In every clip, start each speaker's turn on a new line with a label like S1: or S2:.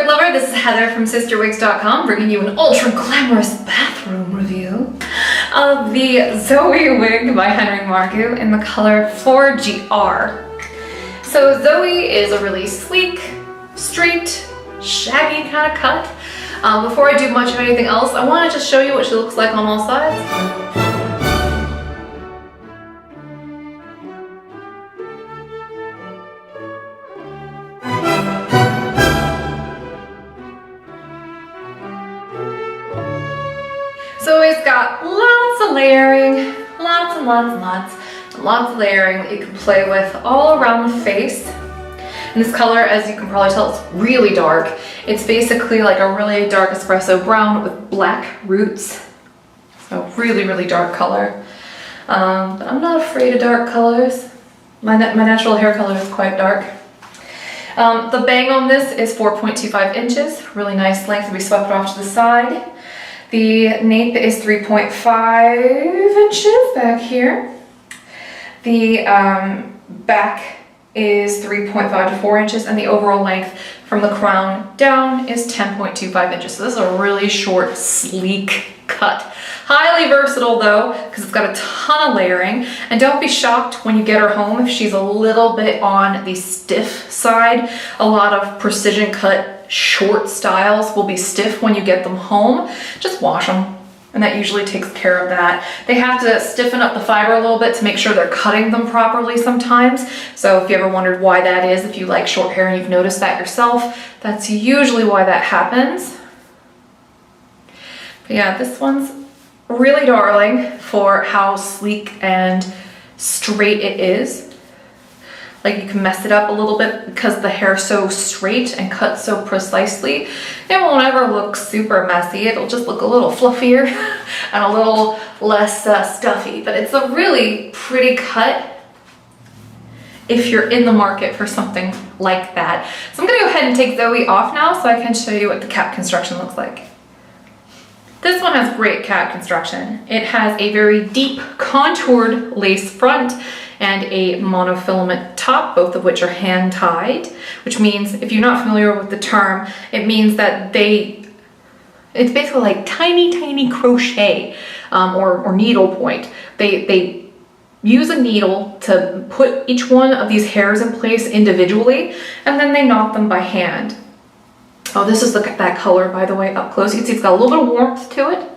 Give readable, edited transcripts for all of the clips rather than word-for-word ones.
S1: wig lover, this is Heather from CysterWigs.com bringing you an ultra glamorous bathroom review of the Zoey wig by Margu in the color 4GR. So Zoey is a really sleek, straight, shaggy kind of cut. Before I do much of anything else, I want to just show you what she looks like on all sides. Zoey's got lots of layering, lots of layering that you can play with all around the face. And this color, as you can probably tell, it's really dark. It's basically like a really dark espresso brown with black roots. So really dark color. But I'm not afraid of dark colors. My natural hair color is quite dark. The bang on this is 4.25 inches. Really nice length to be swept off to the side. The nape is 3.5 inches back here. The back is 3.5 to 4 inches, and the overall length from the crown down is 10.25 inches. So this is a really short, sleek cut. Highly versatile though, because it's got a ton of layering. And don't be shocked when you get her home if she's a little bit on the stiff side. A lot of precision cut short styles will be stiff when you get them home. Just wash them, and that usually takes care of that. They have to stiffen up the fiber a little bit to make sure they're cutting them properly sometimes. So if you ever wondered why that is, if you like short hair and you've noticed that yourself, that's usually why that happens. But yeah, this one's really darling for how sleek and straight it is. Like, you can mess it up a little bit because the hair's so straight and cut so precisely. It won't ever look super messy. It'll just look a little fluffier and a little less stuffy. But it's a really pretty cut if you're in the market for something like that. So I'm gonna go ahead and take Zoey off now so I can show you what the cap construction looks like. This one has great cap construction. It has a very deep contoured lace front and a monofilament top, both of which are hand tied, which means, if you're not familiar with the term, it means that it's basically like tiny crochet or needle point. They use a needle to put each one of these hairs in place individually, and then they knot them by hand. Oh, this is that color, by the way, up close. You can see it's got a little bit of warmth to it,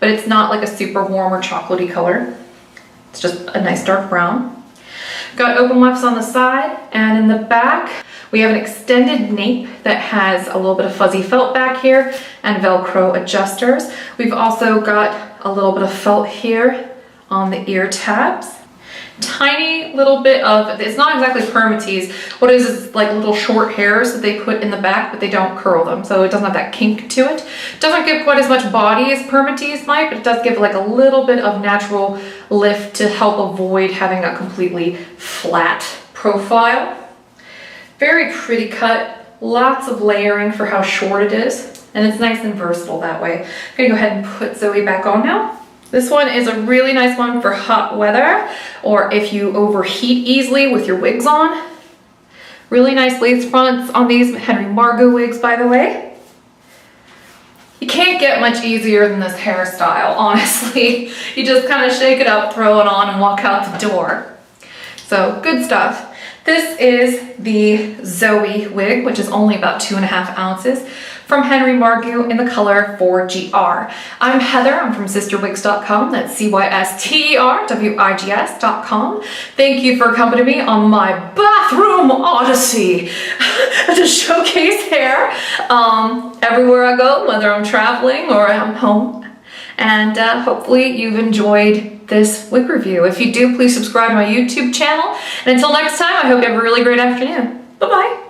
S1: but it's not like a super warm or chocolatey color. It's just a nice dark brown. Got open wefts on the side, and in the back, we have an extended nape that has a little bit of fuzzy felt back here and Velcro adjusters. We've also got a little bit of felt here on the ear tabs. Tiny little bit of, it's not exactly permatease. What it is like little short hairs that they put in the back, but they don't curl them, so it doesn't have that kink to it. Doesn't give quite as much body as permatease might, but it does give like a little bit of natural lift to help avoid having a completely flat profile. Very pretty cut, lots of layering for how short it is, and it's nice and versatile that way. I'm gonna go ahead and put Zoey back on now. This one is a really nice one for hot weather, or if you overheat easily with your wigs on. Really nice lace fronts on these Margu wigs, by the way. You can't get much easier than this hairstyle, honestly. You just kind of shake it up, throw it on, and walk out the door. So, good stuff. This is the Zoey wig, which is only about 2.5 ounces, from Margu in the color 4GR. I'm Heather, I'm from CysterWigs.com, that's CysterWigs.com. Thank you for accompanying me on my bathroom odyssey to showcase hair everywhere I go, whether I'm traveling or I'm home. And hopefully you've enjoyed this wig review. If you do, please subscribe to my YouTube channel. And until next time, I hope you have a really great afternoon. Bye-bye.